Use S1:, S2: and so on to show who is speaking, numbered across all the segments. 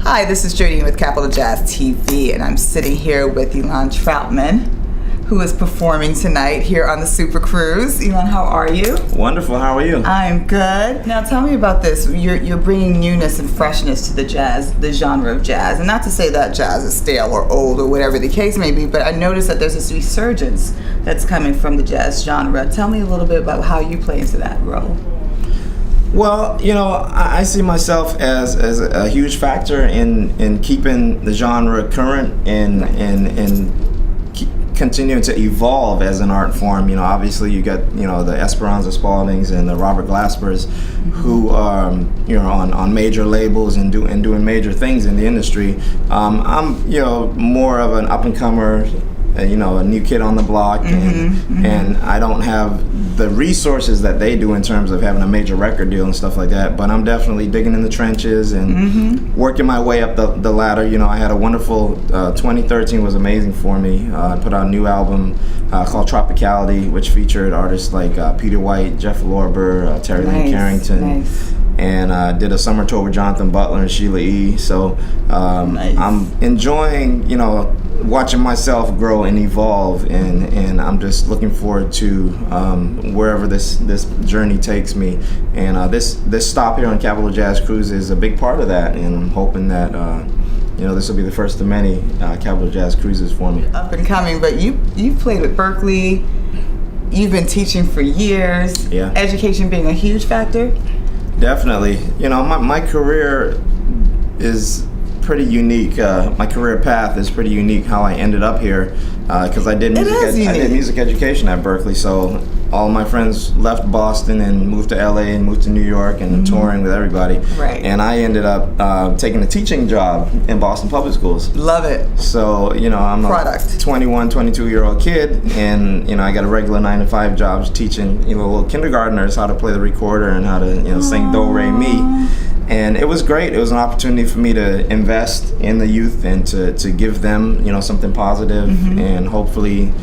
S1: Hi, this is Judy with Capital Jazz TV, and I'm sitting here with Elan Troutman, who is performing tonight here on the Super Cruise. Elan, how are you?
S2: Wonderful. How are you?
S1: I'm good. Now, tell me about this. You're bringing newness and freshness to the genre of jazz, and not to say that jazz is stale or old or whatever the case may be, but I noticed that there's this resurgence that's coming from the jazz genre. Tell me a little bit about how you play into that role.
S2: Well, I see myself as a huge factor in keeping the genre current and continuing to evolve as an art form. Obviously you got the Esperanza Spaldings and the Robert Glaspers, who are on major labels and doing major things in the industry. I'm more of an up and comer, a new kid on the block, and I don't have the resources that they do in terms of having a major record deal and stuff like that, but I'm definitely digging in the trenches and working my way up the ladder. I had a wonderful 2013 was amazing for me. I put out a new album called Tropicality, which featured artists like Peter White, Jeff Lorber, Terry Lynn Carrington. And did a summer tour with Jonathan Butler and Sheila E. So I'm enjoying, watching myself grow and evolve, and I'm just looking forward to wherever this journey takes me. And this stop here on Capital Jazz Cruise is a big part of that, and I'm hoping that this will be the first of many Capital Jazz Cruises for me.
S1: Up and coming, but you've played with Berkeley. You've been teaching for years.
S2: Yeah. Education
S1: being a huge factor.
S2: Definitely. My career is pretty unique. My career path is pretty unique. How I ended up here, because I did music education at Berkeley. So all my friends left Boston and moved to LA and moved to New York and touring with everybody.
S1: Right.
S2: And I ended up taking a teaching job in Boston public schools.
S1: Love it.
S2: So I'm a 21, 22-year-old kid, and I got a regular 9-to-5 job teaching little kindergartners how to play the recorder and how to sing do re mi. And it was great. It was an opportunity for me to invest in the youth and to give them something positive, and hopefully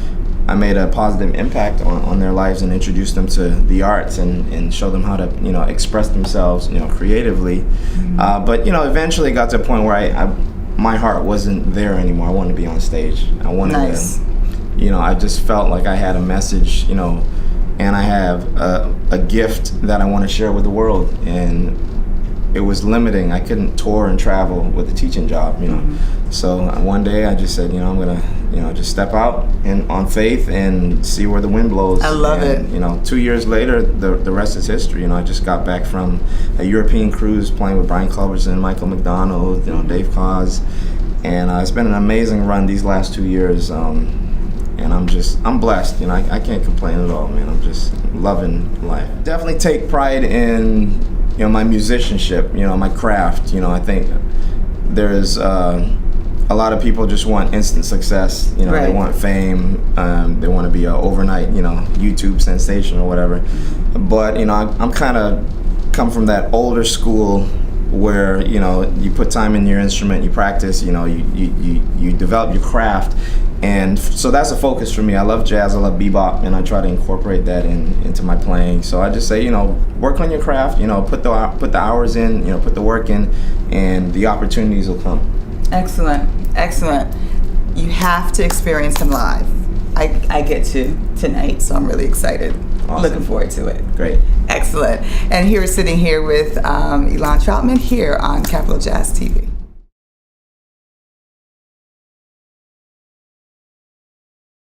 S2: I made a positive impact on their lives and introduced them to the arts and show them how to express themselves creatively. But eventually it got to a point where my heart wasn't there anymore. I wanted to be on stage. I wanted to, I just felt like I had a message, and I have a gift that I want to share with the world, and it was limiting. I couldn't tour and travel with a teaching job, So one day I just said, I'm gonna, just step out and on faith and see where the wind blows.
S1: I love it.
S2: 2 years later, the rest is history. I just got back from a European cruise playing with Brian Culbertson, Michael McDonald, Dave Koz, and it's been an amazing run these last 2 years. And I'm blessed. I can't complain at all, man. I'm just loving life. Definitely take pride in my musicianship, my craft. I think there's a lot of people just want instant success. They want fame. They want to be an overnight, YouTube sensation or whatever. But I'm kind of come from that older school where you put time in your instrument, you practice, you develop your craft. And so that's a focus for me. I love jazz, I love bebop, and I try to incorporate that into my playing. So I just say, work on your craft, put the hours in, put the work in, and the opportunities will come.
S1: Excellent. You have to experience him live. I get to tonight, so I'm really excited.
S2: Awesome.
S1: Looking forward to it.
S2: Great.
S1: Excellent. And sitting here with Elan Troutman here on Capital Jazz TV.